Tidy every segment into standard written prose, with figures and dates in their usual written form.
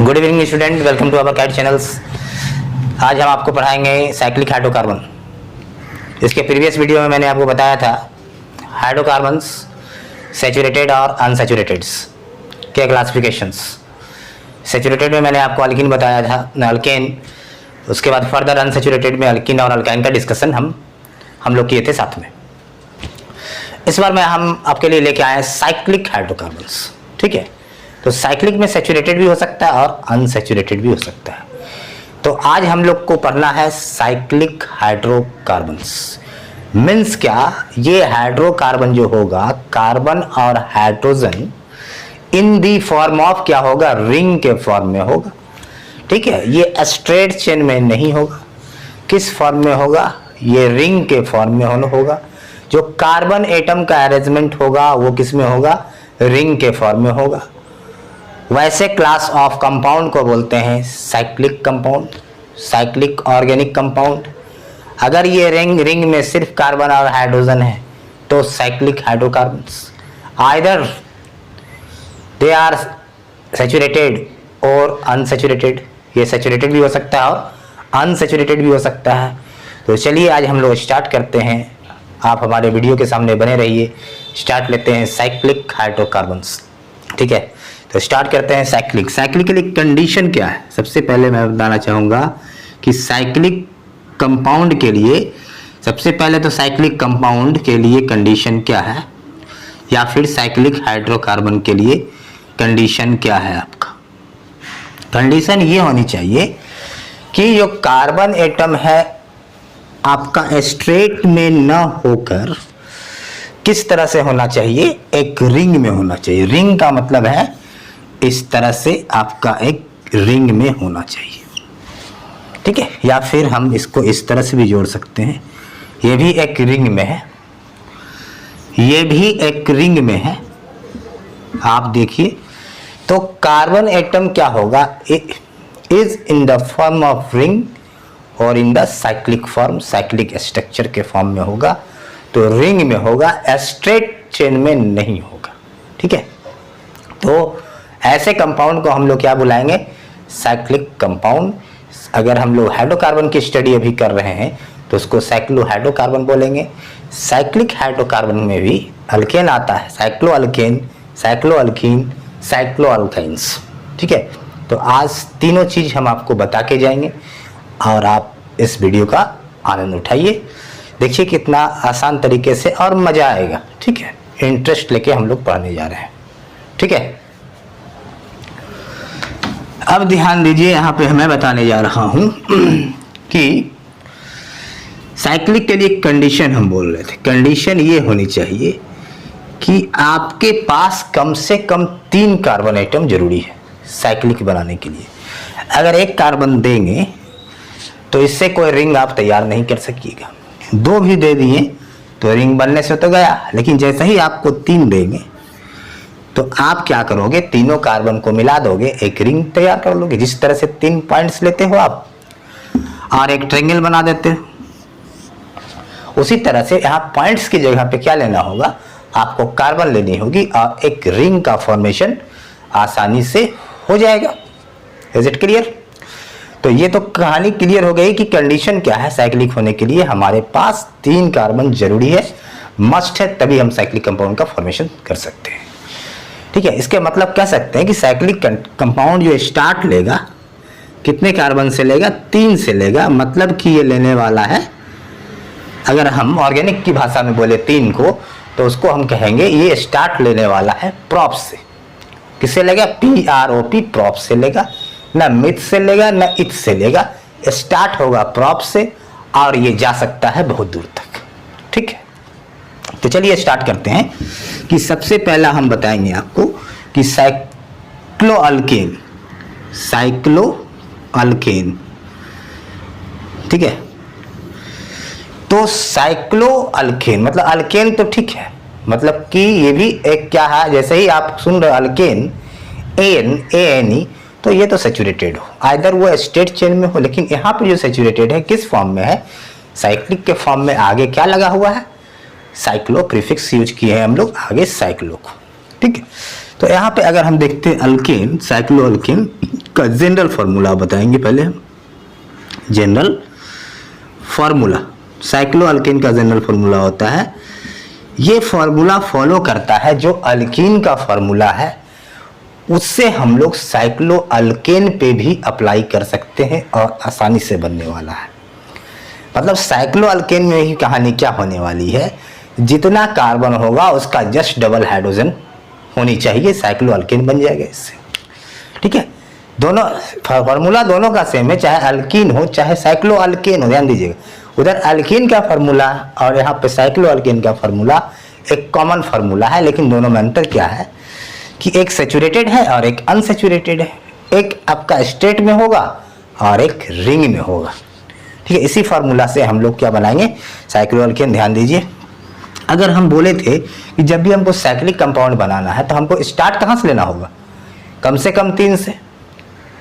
Good evening student, welcome to our cat channels. आज हम आपको पढ़ाएंगे साइक्लिक हाइड्रोकार्बन। इसके प्रीवियस वीडियो में मैंने आपको बताया था हाइड्रोकार्बन्स सैचुरेटेड और अनसैचुरेटेड्स के क्लासिफिकेशंस। सैचुरेटेड में मैंने आपको अल्कीन बताया था, अल्केन। उसके बाद फर्दर अनसैचुरेटेड में अल्कीन और अल्काइन का डिस्कशन हम लोग किए थे साथ में। इस बार हम आपके लिए लेके आए साइक्लिक हाइड्रोकार्बन्स। ठीक है, तो साइक्लिक में सैचुरेटेड भी हो सकता है और अनसैचुरेटेड भी हो सकता है। तो आज हम लोग को पढ़ना है साइक्लिक हाइड्रोकार्बन्स। मीन्स क्या, ये हाइड्रोकार्बन जो होगा कार्बन और hydrogen in the form of क्या होगा, रिंग के फॉर्म में होगा। ठीक है, ये स्ट्रेट चेन में नहीं होगा। किस फॉर्म में होगा, ये रिंग के फॉर्म में होगा। जो कार्बन एटम का अरेंजमेंट होगा वो किस में होगा, रिंग के फॉर्म में होगा। वैसे क्लास ऑफ कंपाउंड को बोलते हैं cyclic compound, cyclic organic compound. अगर ये रिंग में सिर्फ कार्बन और हाइड्रोजन है तो cyclic hydrocarbons. Either they are saturated और अनसैचुरेटेड। ये सैचुरेटेड भी हो सकता है और अनसैचुरेटेड भी हो सकता है। तो चलिए आज हम लोग स्टार्ट करते हैं। आप हमारे वीडियो के सामने बने रहिए। स्टार्ट लेते हैं साइक्लिक हाइड्रोकार्बन्स। ठीक है, तो स्टार्ट करते हैं साइक्लिक। साइक्लिक के लिए कंडीशन क्या है, सबसे पहले मैं बताना चाहूँगा कि साइक्लिक कंपाउंड के लिए सबसे पहले तो साइक्लिक कंपाउंड के लिए कंडीशन क्या है, या फिर साइक्लिक हाइड्रोकार्बन के लिए कंडीशन क्या है। आपका कंडीशन ये होनी चाहिए कि जो कार्बन एटम है आपका स्ट्रेट में न होकर किस तरह से होना चाहिए, एक रिंग में होना चाहिए। रिंग का मतलब है इस तरह से आपका एक रिंग में होना चाहिए। ठीक है, या फिर हम इसको इस तरह से भी जोड़ सकते हैं। ये भी एक रिंग में है, ये भी एक रिंग में है। आप देखिए तो कार्बन एटम क्या होगा, is in the form of ring और in the cyclic form, cyclic structure के फॉर्म में होगा। तो रिंग में होगा, स्ट्रेट चेन में नहीं होगा। ठीक है, तो ऐसे कंपाउंड को हम लोग क्या बुलाएंगे, साइक्लिक कंपाउंड। अगर हम लोग हाइड्रोकार्बन की स्टडी अभी कर रहे हैं तो उसको साइक्लो हाइड्रोकार्बन बोलेंगे। साइक्लिक हाइड्रोकार्बन में भी अल्केन आता है, cyclo alkane, cyclo alkyne, cyclo alkynes. ठीक है, तो आज तीनों चीज हम आपको बता के जाएंगे और आप इस वीडियो का आनंद उठाइए। देखिए कितना आसान तरीके से और मजा आएगा। ठीक है, इंटरेस्ट लेके हम लोग पढ़ने जा रहे हैं। ठीक है, अब ध्यान दीजिए, यहाँ पे मैं बताने जा रहा हूं कि साइक्लिक के लिए कंडीशन हम बोल रहे थे। कंडीशन ये होनी चाहिए कि आपके पास कम से कम 3 कार्बन आइटम जरूरी है साइक्लिक बनाने के लिए। अगर एक कार्बन देंगे तो इससे कोई रिंग आप तैयार नहीं कर सकिएगा। 2 भी दे दिए तो रिंग बनने से तो गया, लेकिन जैसे ही आपको 3 देंगे तो आप क्या करोगे, तीनों कार्बन को मिला दोगे, एक रिंग तैयार कर लोगे। जिस तरह से 3 पॉइंट्स लेते हो आप और एक ट्रायंगल बना देते हो, उसी तरह से यहाँ पॉइंट्स की जगह पे क्या लेना होगा, आपको कार्बन लेनी होगी और एक रिंग का फॉर्मेशन आसानी से हो जाएगा। Is it clear? तो ये तो कहानी क्लियर हो गई कि कंडीशन क्या है साइक्लिक होने के लिए। हमारे पास 3 कार्बन जरूरी है, मस्ट है, तभी हम साइक्लिक कंपाउंड का फॉर्मेशन कर सकते हैं। ठीक है, इसके मतलब कह सकते हैं कि साइक्लिक कंपाउंड जो स्टार्ट लेगा कितने कार्बन से लेगा, 3 से लेगा। मतलब कि ये लेने वाला है, अगर हम ऑर्गेनिक की भाषा में बोले 3 को, तो उसको हम कहेंगे ये स्टार्ट लेने वाला है प्रॉप से। किससे लेगा, PROP, प्रॉप से लेगा। ना मिथ से लेगा ना इथ से लेगा, स्टार्ट होगा प्रॉप से और ये जा सकता है बहुत दूर तक। ठीक है, तो चलिए स्टार्ट करते हैं कि सबसे पहला हम बताएंगे आपको कि साइक्लो अल्केन, साइक्लो अल्केन। ठीक है, तो साइक्लो अल्केन मतलब अल्केन तो ठीक है, मतलब कि ये भी एक क्या है, जैसे ही आप सुन रहे अल्केन, ANE, तो ये तो सैचुरेटेड हो, आइदर वो स्ट्रेट चेन में हो। लेकिन यहाँ पे जो सैचुरेटेड है किस फॉर्म में है, साइक्लिक के फॉर्म में। आगे क्या लगा हुआ है, साइक्लो प्रीफिक्स यूज किए हैं हम लोग आगे साइक्लो को। ठीक है, तो यहाँ पे अगर हम देखते हैं अल्केन, साइक्लो अल्केन इसका जनरल फार्मूला बताएंगे पहले हम। जनरल फार्मूला, साइक्लोअल्केन का जनरल फार्मूला होता है, ये फार्मूला फॉलो करता है जो अल्कीन का फार्मूला है, उससे हम लोग साइक्लोअल्केन पे भी अप्लाई कर सकते हैं और आसानी से बनने वाला है। मतलब साइक्लोअल्केन में ही कहानी क्या होने वाली है, जितना कार्बन होगा उसका जस्ट डबल हाइड्रोजन होनी चाहिए, साइक्लोअल्केन बन जाएगा इससे। ठीक है, दोनों फार्मूला दोनों का सेम है, चाहे अल्कीन हो चाहे साइक्लोअल्केन हो। ध्यान दीजिएगा, उधर अल्कीन का फार्मूला और यहाँ पे साइक्लोअल्केन का फार्मूला एक कॉमन फार्मूला है, लेकिन दोनों में अंतर क्या है कि एक सैचुरेटेड है और एक अनसैचुरेटेड है, एक आपका स्टेट में होगा और एक रिंग में होगा। ठीक है, इसी फार्मूला से हम लोग क्या बनाएंगे, साइक्लोअल्केन। ध्यान दीजिए, अगर हम बोले थे कि जब भी हमको साइक्लिक कंपाउंड बनाना है तो हमको स्टार्ट कहाँ से लेना होगा, कम से कम 3 से,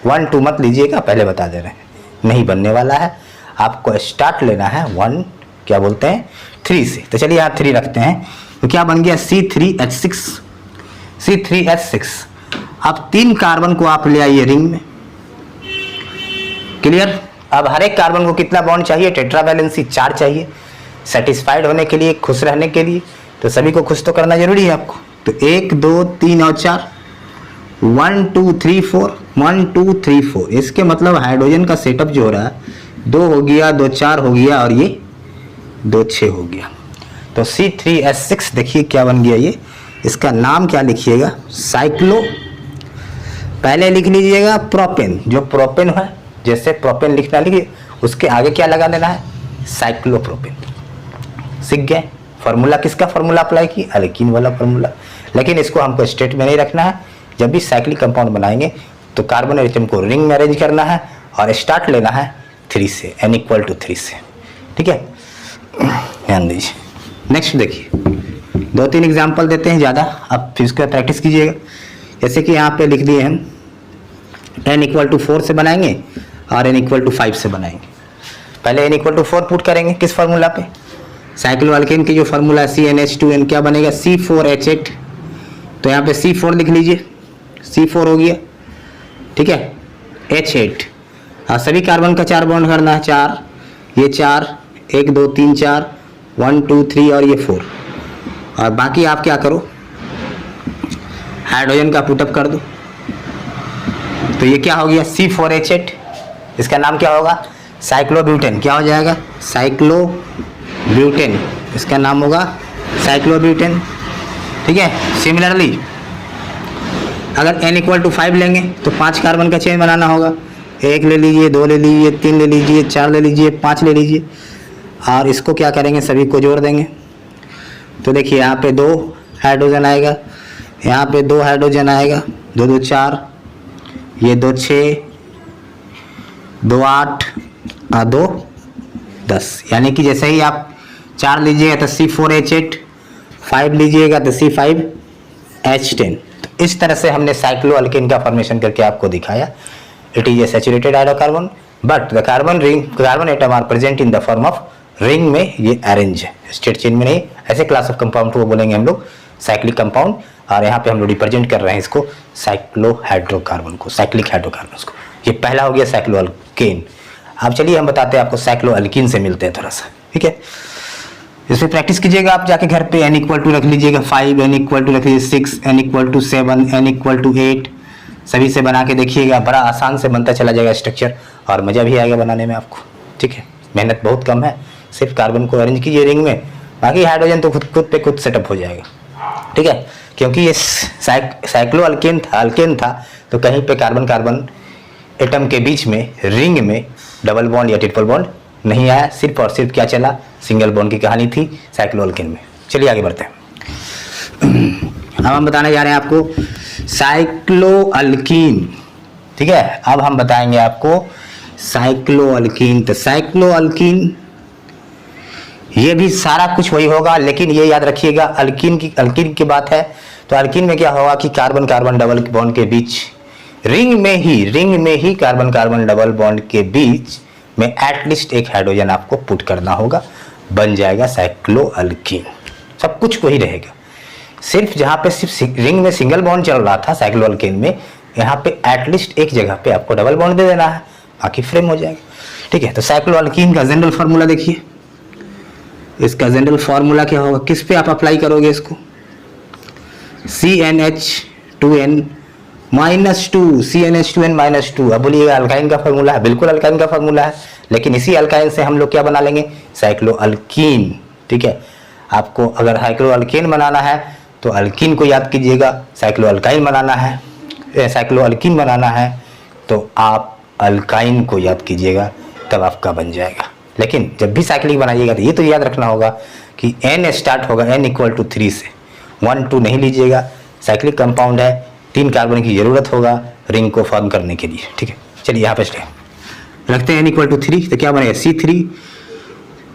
1 2 मत लीजिएगा, पहले बता दे रहे हैं, नहीं बनने वाला है। आपको स्टार्ट लेना है 1 क्या बोलते हैं 3 से। तो चलिए यहाँ 3 रखते हैं, तो क्या बन गया C3H6, C3H6। अब 3 कार्बन को आप ले आइए रिंग में। क्लियर। अब हर एक कार्बन को कितना बॉन्ड चाहिए, टेट्रा वैलेंसी 4 चाहिए सेटिस्फाइड होने के लिए, खुश रहने के लिए। तो सभी को खुश तो करना जरूरी है आपको। तो 1 2 3 और 4, 1 2 3 4, 1 2 3 4। इसके मतलब हाइड्रोजन का सेटअप जो हो रहा है, 2 हो गया, 2 4 हो गया और ये 2 6 हो गया। तो C3H6 देखिए क्या बन गया ये। इसका नाम क्या लिखिएगा, साइक्लो, पहले लिख लीजिएगा प्रोपेन, जो प्रोपेन है जैसे प्रोपेन लिखना लिखिए, उसके आगे क्या लगा देना है, साइक्लोप्रोपेन। सीख गए। फार्मूला किसका फार्मूला अप्लाई की, अल्कीन वाला फार्मूला। लेकिन इसको हमको स्टेट में नहीं रखना है, जब भी साइक्लिक कंपाउंड बनाएंगे तो कार्बन एटम को रिंग में अरेंज करना है और स्टार्ट लेना है 3 से, n=3 से। ठीक है, ध्यान दीजिए। नेक्स्ट देखिए, 2-3 एग्जाम्पल देते हैं ज़्यादा, अब फिर उसके बाद प्रैक्टिस कीजिएगा। जैसे कि यहाँ पे लिख दिए हम n=4 से बनाएंगे और n=5 से बनाएंगे। पहले n=4 पुट करेंगे किस फार्मूला पे, साइक्लोअल्केन की जो फार्मूला है CnH2n, क्या बनेगा C4H8। तो यहाँ पे C4 लिख लीजिए, C4 हो गया। ठीक है, H8 और सभी कार्बन का 4 बॉन्ड करना है, 4 ये 4, 1 2 3 4, 1 2 3 और ये 4। और बाकी आप क्या करो, हाइड्रोजन का पुटअप कर दो। तो ये क्या हो गया C4H8, इसका नाम क्या होगा, साइक्लोब्यूटेन। क्या हो जाएगा, साइक्लोब्यूटेन, इसका नाम होगा साइक्लोब्यूटेन। ठीक है, सिमिलरली अगर n=5 लेंगे तो 5 कार्बन का चेन बनाना होगा, 1 ले लीजिए, 2 ले लीजिए, 3 ले लीजिए, 4 ले लीजिए, 5 ले लीजिए और इसको क्या करेंगे, सभी को जोड़ देंगे। तो देखिए यहाँ पे 2 हाइड्रोजन आएगा, यहाँ पे 2 हाइड्रोजन आएगा, 2 2 4, ये 2 6, 2 8 और 2 10। यानी कि जैसे ही आप 4 लीजिएगा तो C4H8, 5 लीजिएगा तो C5H10। तो इस तरह से हमने साइक्लोअल्केन का फॉर्मेशन करके आपको दिखाया। It is a saturated hydrocarbon but the carbon atom are present in the form of ring में, ये अरेंज है, स्टेट चेन में नहीं। ऐसे क्लास ऑफ कंपाउंड को बोलेंगे हम लोग साइक्लिक कंपाउंड, और यहाँ पे हम लोग रिप्रेजेंट कर रहे हैं इसको साइक्लोहाइड्रोकार्बन को, साइक्लिक हाइड्रोकार्बन को। ये पहला हो गया साइक्लोअल्केन। अब चलिए हम बताते हैं आपको साइक्लोअल्कीन से मिलते हैं थोड़ा सा। ठीक है, इस पर प्रैक्टिस कीजिएगा आप जाके घर पे। n=2 रख लीजिएगा, 5 n=2 रख लीजिए, 6 n=7 n=8, सभी से बना के देखिएगा, बड़ा आसान से बनता चला जाएगा स्ट्रक्चर और मज़ा भी आएगा बनाने में आपको। ठीक है, मेहनत बहुत कम है, सिर्फ कार्बन को अरेंज कीजिए रिंग में, बाकी हाइड्रोजन तो खुद पे खुद सेटअप हो जाएगा। ठीक है, क्योंकि ये साइक्लोअल्केन था, अल्केन था, तो कहीं पे कार्बन एटम के बीच में रिंग में डबल बॉन्ड या ट्रिपल बॉन्ड नहीं आया, सिर्फ और सिर्फ क्या चला, सिंगल बॉन्ड की कहानी थी साइक्लोअल्केन में। चलिए आगे बढ़ते हैं। अब हम बताने जा रहे हैं आपको साइक्लोअल्कीन। ठीक है, अब हम बताएंगे आपको साइक्लोअल्कीन। तो साइक्लोअल्कीन ये भी सारा कुछ वही होगा, लेकिन ये याद रखिएगा अल्कीन की बात है तो अल्कीन में क्या होगा कि कार्बन डबल बॉन्ड के बीच रिंग में ही कार्बन डबल बॉन्ड के बीच में एटलीस्ट एक हाइड्रोजन आपको पुट करना होगा, बन जाएगा साइक्लोअल्कीन। सब कुछ वही रहेगा, सिर्फ जहाँ पे सिर्फ रिंग में सिंगल बॉन्ड चल रहा था साइक्लोअल्केन में, यहाँ पे एटलीस्ट एक जगह पे आपको डबल बॉन्ड दे देना है, बाकी फ्रेम हो जाएगा। ठीक है, तो साइक्लोअल्कीन का जनरल फार्मूला देखिए, इसका जनरल फार्मूला क्या होगा, किस पे आप अप्लाई करोगे इसको, CnH2n -2, CnH2n -2। अब बोलिएगा अल्काइन का फार्मूला है, बिल्कुल अल्काइन का फार्मूला है, लेकिन इसी अल्काइन से हम लोग क्या बना लेंगे, साइक्लोअल्कीन। ठीक है, आपको अगर साइक्लोअल्कीन बनाना है तो अल्कीन को याद कीजिएगा, साइक्लोअल्काइन बनाना है, साइक्लोअल्कीन बनाना है तो आप अल्काइन को याद कीजिएगा, तब आपका बन जाएगा। लेकिन जब भी साइक्लिक बनाइएगा तो ये तो याद रखना होगा कि N स्टार्ट होगा N = 3 से, 1 2 नहीं लीजिएगा। साइक्लिक कंपाउंड है, 3 कार्बन की जरूरत होगा रिंग को फॉर्म करने के लिए। ठीक है, चलिए यहाँ पे रखते हैं N = 3, तो क्या बनेगा C3,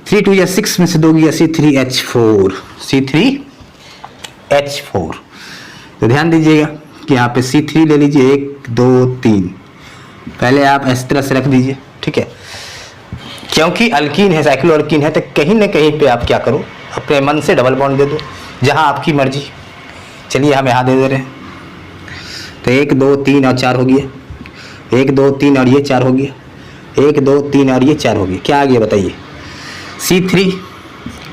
3 2 या 6 में से 2 गया C3H4, C3H4। तो ध्यान दीजिएगा कि यहाँ पे C3 ले लीजिए, 1 2 3, पहले आप इस तरह से रख दीजिए। ठीक है, क्योंकि अल्कीन है, साइक्लोअल्कीन है, तो कहीं ना कहीं पे आप क्या करो, अपने मन से डबल बॉन्ड दे दो, जहाँ आपकी मर्जी। चलिए हम यहाँ दे रहे हैं, तो 1 2 3 और 4 हो गया, 1 2 3 और ये 4 हो गया, 1 2 3 और ये 4 हो गया। क्या आ गया बताइए, C3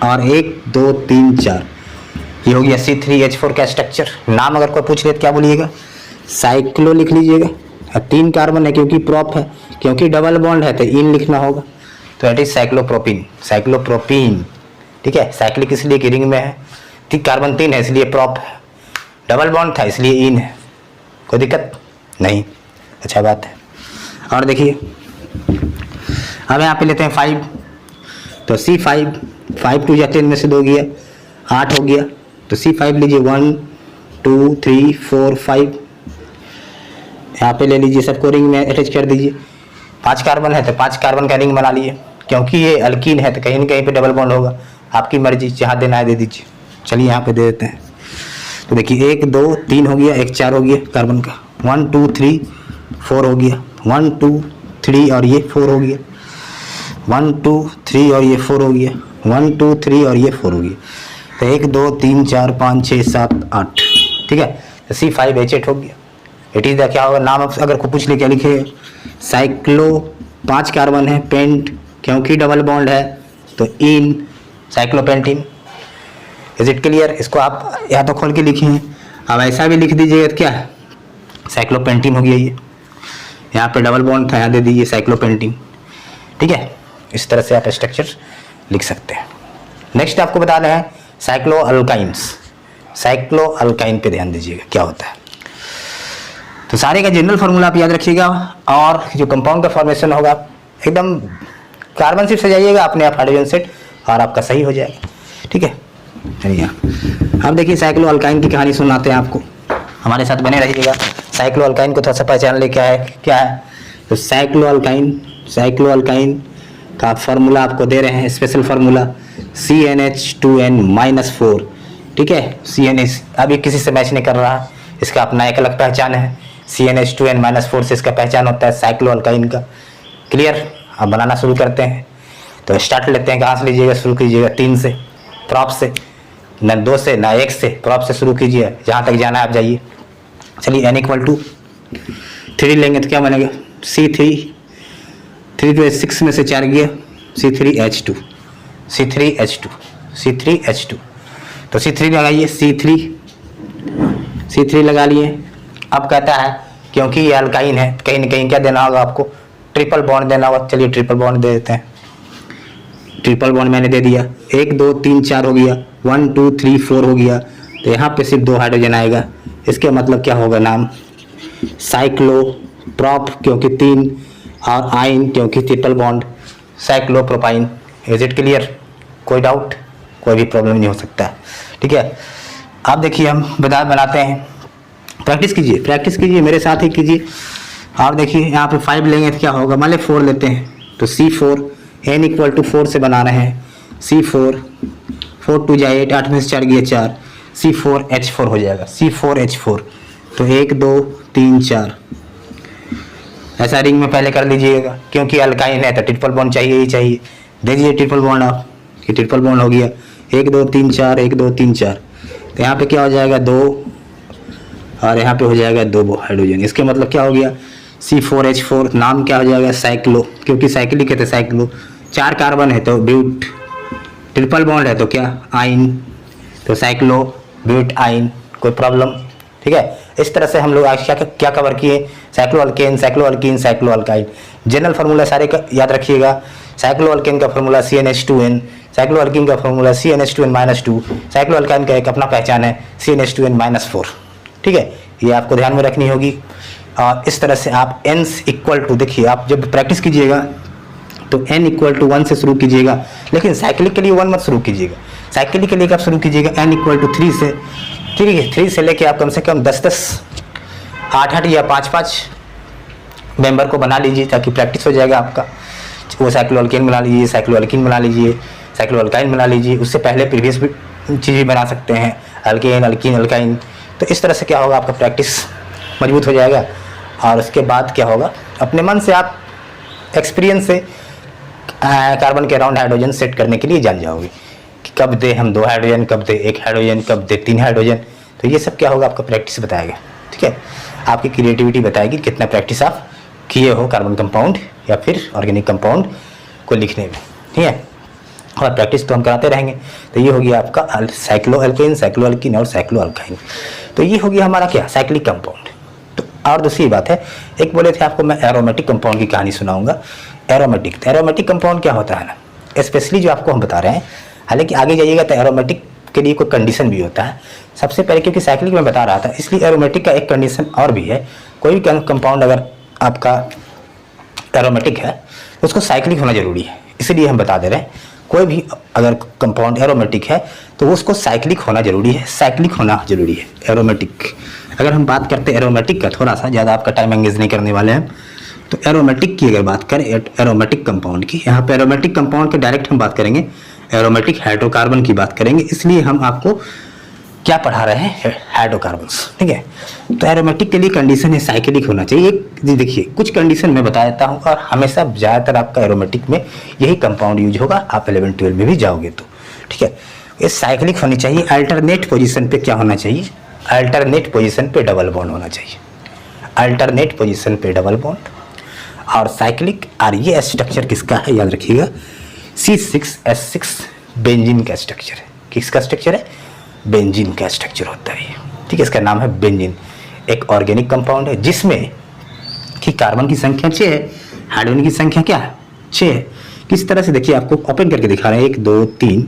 और 1 2 3 4, ये हो गया C3H4 का स्ट्रक्चर। नाम अगर कोई पूछ ले तो क्या बोलिएगा, साइक्लो लिख लीजिएगा। 3 कार्बन है क्योंकि प्रॉप है, क्योंकि डबल बॉन्ड है तो इन लिखना होगा, तो इट इज साइक्लोप्रोपीन, साइक्लोप्रोपीन। ठीक है, साइक्लिक इसलिए कि रिंग में है, 3 कार्बन 3 है इसलिए प्रॉप है, डबल बॉन्ड था इसलिए इन है, कोई दिक्कत नहीं, अच्छा बात है। और देखिए अब यहाँ पे लेते हैं 5, तो C5, 5 2 या 10 में से 2 गया, 8 हो गया, तो C5 लीजिए, 1 2 3 4 5, यहाँ पे ले लीजिए, सबको रिंग में अटैच कर दीजिए। 5 कार्बन है तो 5 कार्बन का रिंग बना लिए, क्योंकि ये अल्कीन है तो कहीं ना कहीं पे डबल बॉन्ड होगा, आपकी मर्जी, जहाँ देना है दे दीजिए। चलिए यहाँ पे दे देते हैं, तो देखिए 1 2 3 हो गया, 1 4 हो गया कार्बन का, 1 2 3 4 हो गया, 1 2 3 और ये 4 हो गया, 1 2 3 और ये 4 हो गया, 1 2 3 और ये 4 हो गया, तो 1 2 3 4 5 6 7 8। ठीक है, तो C5H8 हो गया। इट इज़ द क्या होगा, नाम अगर को पूछ ले क्या लिखे, साइक्लो, 5 कार्बन है, पेंट क्योंकि डबल बॉन्ड है तो इन, साइक्लोपेंटीन। इज इट क्लियर, इसको आप या तो खोल के लिखे हैं, अब ऐसा भी लिख दीजिएगा तो क्या है, साइक्लोपेंटीन हो गया। ये यहाँ पे डबल बॉन्ड था, यहाँ दे दीजिए साइक्लोपेंटीन। ठीक है, इस तरह से आप स्ट्रक्चर लिख सकते हैं। नेक्स्ट आपको बता रहे हैं साइक्लोअल्काइंस। साइक्लोअल्काइन पे ध्यान दीजिएगा क्या होता है, तो सारे का जनरल फार्मूला आप याद रखिएगा, और जो कंपाउंड का फॉर्मेशन होगा एकदम कार्बन सिर्फ सजाइएगा, अपने आप हाइड्रोजन सेट और आपका सही हो जाएगा। ठीक है, चलिए अब देखिए साइक्लोअल्काइन की कहानी सुनाते हैं आपको, हमारे साथ बने रहिएगा। साइक्लोअल्काइन को थोड़ा सा पहचान ले क्या है, तो साइक्लोअल्काइन का फार्मूला आपको दे रहे हैं, स्पेशल फार्मूला CnH2n-4। ठीक है, CnH अभी किसी से मैच नहीं कर रहा, इसका अपना एक अलग पहचान है। CnH2n-4 से इसका पहचान होता है साइक्लोअल्काइन का। क्लियर, अब बनाना शुरू करते हैं, तो स्टार्ट लेते हैं, कहाँ से लीजिएगा, शुरू कीजिएगा 3 से, प्रॉप से, न 2 से न 1 से, प्रॉप से शुरू कीजिए, जहाँ तक जाना है आप जाइए। चलिए N = 3 लेंगे तो क्या बनेगा, C3, 3 2 6 में से 4 गया, C3H2, C3H2, C3H2, तो C3 लगाइए, C3 लगा लिए। अब कहता है क्योंकि ये अल्काइन है कहीं ना कहीं क्या देना होगा आपको, ट्रिपल बॉन्ड देना होगा। चलिए ट्रिपल बॉन्ड दे देते हैं, ट्रिपल बॉन्ड मैंने दे दिया, 1 2 3 4 हो गया, 1 2 3 4 हो गया, तो यहाँ पे सिर्फ 2 हाइड्रोजन आएगा। इसके मतलब क्या होगा, नाम साइक्लो, प्रॉप क्योंकि 3 और आइन क्योंकि triple bond, cyclopropyne. Is it clear, कोई डाउट, कोई भी प्रॉब्लम नहीं हो सकता है। ठीक है, अब देखिए हम बनाते हैं, प्रैक्टिस कीजिए मेरे साथ ही कीजिए। आप देखिए यहाँ पे 5 लेंगे तो क्या होगा, मान लें 4 लेते हैं, तो C4, N = 4 से बना रहे हैं, C4, 4 2 जा 8, 8 में से 4 गया 4, C4H4 हो जाएगा, C4H4। तो 1 2 3 4 ऐसा रिंग में पहले कर लीजिएगा, क्योंकि अल्काइन है तो ट्रिपल बॉन्ड चाहिए ही चाहिए। दे दीजिए ट्रिपल बॉन्ड आप, कि ट्रिपल बॉन्ड हो गया, 1 2 3 4, 1 2 3 4, तो यहाँ पे क्या हो जाएगा 2 और यहाँ पे हो जाएगा 2 हाइड्रोजन। इसके मतलब क्या हो गया, C4H4 नाम क्या हो जाएगा, साइक्लो, क्योंकि साइक्लिक है तो साइक्लो। 4 कार्बन है तो ब्यूट, ट्रिपल बॉन्ड है तो क्या, आइन, तो साइक्लो ब्यूट आइन, कोई प्रॉब्लम। ठीक है, इस तरह से हम लोग आज क्या कवर किए, साइक्लोअल्केन, साइक्लोअल्कीन, साइक्लोअल्काइन। जनरल फार्मूला सारे का याद रखिएगा। साइक्लोअल्केन का फार्मूला CnH2n, साइक्लोअल्कीन का फार्मूला CnH2n-2, साइक्लोअल्काइन का एक अपना पहचान है CnH2n-4। ठीक है, ये आपको ध्यान में रखनी होगी। और इस तरह से आप n इक्वल टू, देखिए आप जब प्रैक्टिस कीजिएगा तो n इक्वल टू 1 से शुरू कीजिएगा, लेकिन साइक्लिक के लिए 1 मत शुरू कीजिएगा। साइक्लिक के लिए आप शुरू कीजिएगा n इक्वल टू 3 से। ठीक है, 3 से लेके आप कम से कम 10-10, 8-8 या 5-5 मेंबर को बना लीजिए, ताकि प्रैक्टिस हो जाएगा आपका। वो साइक्लोअल्केन बना लीजिए, साइक्लोअल्कीन बना लीजिए, साइक्लोअल्काइन बना लीजिए। उससे पहले प्रीवियस भी चीज़ भी बना सकते हैं, अल्केन, अल्कीन, अल्काइन। तो इस तरह से क्या होगा, आपका प्रैक्टिस मजबूत हो जाएगा। और उसके बाद क्या होगा, अपने मन से आप एक्सपीरियंस से कार्बन के अराउंड हाइड्रोजन सेट करने के लिए जान जाओगे कि कब दे हम 2 हाइड्रोजन, कब दे 1 हाइड्रोजन, कब दे 3 हाइड्रोजन। तो ये सब क्या होगा, आपका प्रैक्टिस बताएगा। ठीक है, आपकी क्रिएटिविटी बताएगी कितना प्रैक्टिस आप किए हो कार्बन कंपाउंड या फिर ऑर्गेनिक कंपाउंड को लिखने में। ठीक है, और प्रैक्टिस तो हम कराते रहेंगे। तो ये हो गया आपका साइक्लोअल्केन, साइक्लोअल्कीन और साइक्लोअल्काइन। तो ये हो गया हमारा क्या, साइक्लिक कंपाउंड। तो और दूसरी बात है, एक बोले थे आपको मैं एरोमेटिक कंपाउंड की कहानी सुनाऊंगा। एरोमेटिक कंपाउंड क्या होता है ना, स्पेशली जो आपको हम बता रहे हैं। हालांकि आगे जाइएगा तो एरोमेटिक के लिए कोई कंडीशन भी होता है। सबसे पहले क्योंकि साइक्लिक में बता रहा था, इसलिए एरोमेटिक का एक कंडीशन और भी है। कोई भी कंपाउंड अगर आपका एरोमेटिक है तो उसको साइक्लिक होना जरूरी है, इसलिए हम बता दे रहे हैं। कोई भी अगर कंपाउंड एरोमेटिक है तो वो उसको साइक्लिक होना जरूरी है, साइक्लिक होना जरूरी है एरोमेटिक। अगर हम बात करते हैं एरोमेटिक का, थोड़ा सा ज़्यादा आपका टाइम एंगेज नहीं करने वाले हैं, तो एरोमेटिक की अगर बात करें, एरोमेटिक कंपाउंड की, यहाँ पे एरोमेटिक कंपाउंड के डायरेक्ट हम बात करेंगे, एरोमेटिक हाइड्रोकार्बन की बात करेंगे। इसलिए हम आपको क्या पढ़ा रहे हैं, हाइड्रोकार्बन्स। ठीक है, तो एरोमेटिक के लिए कंडीशन है साइक्लिक होना चाहिए। एक देखिए कुछ कंडीशन मैं बता देता हूँ, और हमेशा ज़्यादातर आपका एरोमेटिक में यही कंपाउंड यूज होगा, आप 11-12 में भी जाओगे तो। ठीक है, ये साइक्लिक होनी चाहिए। अल्टरनेट पोजीशन पे क्या होना चाहिए, अल्टरनेट पोजीशन पे डबल बॉन्ड होना चाहिए, अल्टरनेट पोजीशन पे डबल बॉन्ड और साइक्लिक। और ये स्ट्रक्चर किसका है, याद रखिएगा, C6H6 बेंजीन का स्ट्रक्चर है। किसका स्ट्रक्चर है, बेंजीन का स्ट्रक्चर होता है। ठीक है, इसका नाम है बेंजीन। एक ऑर्गेनिक कंपाउंड है जिसमें कि कार्बन की संख्या 6 है, हाइड्रोजन की संख्या क्या है, 6 है। किस तरह से देखिए, आपको ओपन करके दिखा रहे हैं, 1 2 3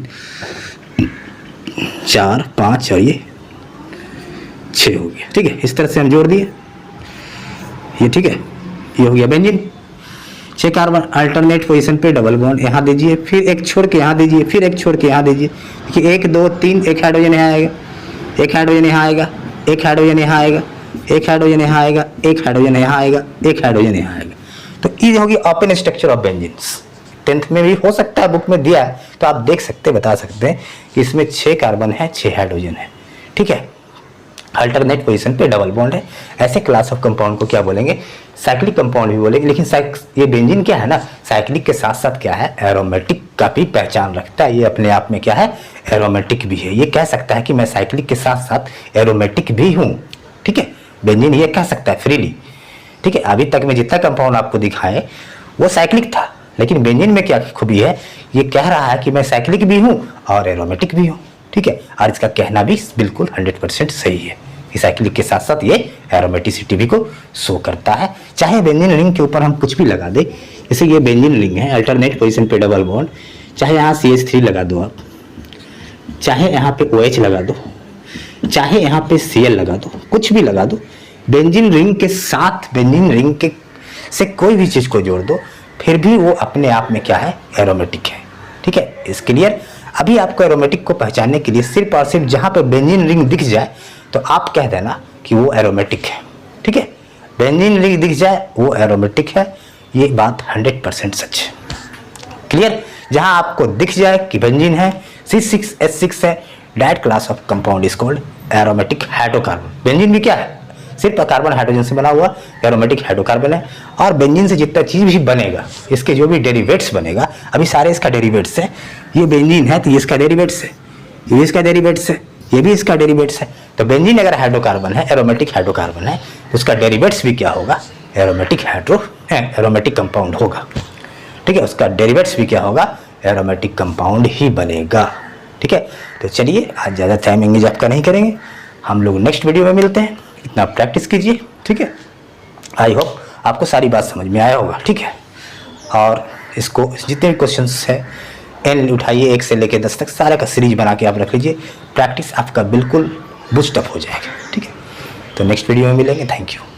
4 5 और ये 6 हो गया। ठीक है, इस तरह से हम जोड़ दिए ये। ठीक है, ये हो गया बेंजीन। 6 कार्बन, अल्टरनेट पोजीशन पे डबल बॉन्ड यहाँ दीजिए, फिर एक छोड़ के यहाँ दीजिए, फिर एक छोड़ के यहाँ दीजिए। देखिए 1 2 3, एक हाइड्रोजन यहाँ आएगा, एक हाइड्रोजन यहाँ आएगा, एक हाइड्रोजन यहाँ आएगा, एक हाइड्रोजन यहाँ आएगा, एक हाइड्रोजन यहाँ आएगा, एक हाइड्रोजन यहाँ आएगा। तो ये होगी open structure of benzenes. 10th में भी हो सकता है, बुक में दिया है तो आप देख सकते, बता सकते हैं कि इसमें 6 कार्बन है, 6 हाइड्रोजन है। ठीक है, अल्टरनेट पोजीशन पे डबल बॉन्ड है। ऐसे क्लास ऑफ कंपाउंड को क्या बोलेंगे, साइक्लिक कंपाउंड भी बोलेंगे। लेकिन ये बेंजीन क्या है ना, साइक्लिक के साथ साथ क्या है, एरोमेटिक का भी पहचान रखता है। ये अपने आप में क्या है, एरोमेटिक भी है। ये कह सकता है कि मैं साइक्लिक के साथ साथ एरोमेटिक भी हूँ। ठीक है, बेंजीन ये कह सकता है फ्रीली। ठीक है, अभी तक मैं जितना कंपाउंड आपको दिखाए वो साइक्लिक था, लेकिन बेंजीन में क्या खूबी है, ये कह रहा है कि मैं साइक्लिक भी हूँ और एरोमेटिक भी हूँ। ठीक है, और इसका कहना भी बिल्कुल 100% सही है कि साइक्लिक के साथ साथ ये एरोमेटिसिटी भी को शो करता है। चाहे बेंजीन रिंग के ऊपर हम कुछ भी लगा दे, जैसे ये बेंजीन रिंग है, अल्टरनेट पोजीशन पे डबल बॉन्ड, चाहे यहाँ CH3 लगा दो आप, चाहे यहाँ पे OH लगा दो, चाहे यहाँ पे Cl लगा दो, कुछ भी लगा दो, बेंजीन रिंग के साथ बेंजीन रिंग के से कोई भी चीज को जोड़ दो, फिर भी वो अपने आप में क्या है, एरोमेटिक है। ठीक है, इस क्लियर। अभी आपको एरोमेटिक को पहचानने के लिए सिर्फ और सिर्फ जहां पे बेंजीन रिंग दिख जाए तो आप कह देना कि वो एरोमेटिक है। ठीक है, बेंजीन रिंग दिख जाए वो एरोमेटिक है, ये बात 100% सच है। क्लियर, जहां आपको दिख जाए कि बेंजीन है, C6H6 है, that class of compound is called aromatic hydrocarbon. Benzene भी क्या है, सिर्फ कार्बन हाइड्रोजन से बना हुआ एरोमेटिक हाइड्रोकार्बन है। और बेंजीन से जितना चीज भी बनेगा, इसके जो भी डेरिवेट्स बनेगा, अभी सारे इसका डेरिवेट्स है। ये बेंजीन है तो ये इसका डेरिवेट्स है, ये इसका डेरिवेट्स है, ये भी इसका डेरिवेट्स है। तो बेंजीन अगर हाइड्रोकार्बन है, एरोमेटिक हाइड्रोकार्बन है, तो उसका डेरिवेट्स भी क्या होगा, एरोमेटिक कंपाउंड होगा। ठीक है, उसका डेरिवेट्स भी क्या होगा, एरोमेटिक कंपाउंड ही बनेगा। ठीक है, तो चलिए आज ज़्यादा टाइम एंगेज आपका नहीं करेंगे, हम लोग नेक्स्ट वीडियो में मिलते हैं। इतना प्रैक्टिस कीजिए। ठीक है, आई होप आपको सारी बात समझ में आया होगा। ठीक है, और इसको जितने भी क्वेश्चंस है एन उठाइए 1 से लेकर 10 तक, सारा का सीरीज बना के आप रख लीजिए, प्रैक्टिस आपका बिल्कुल बूस्टअप हो जाएगा। ठीक है, तो नेक्स्ट वीडियो में मिलेंगे। Thank you.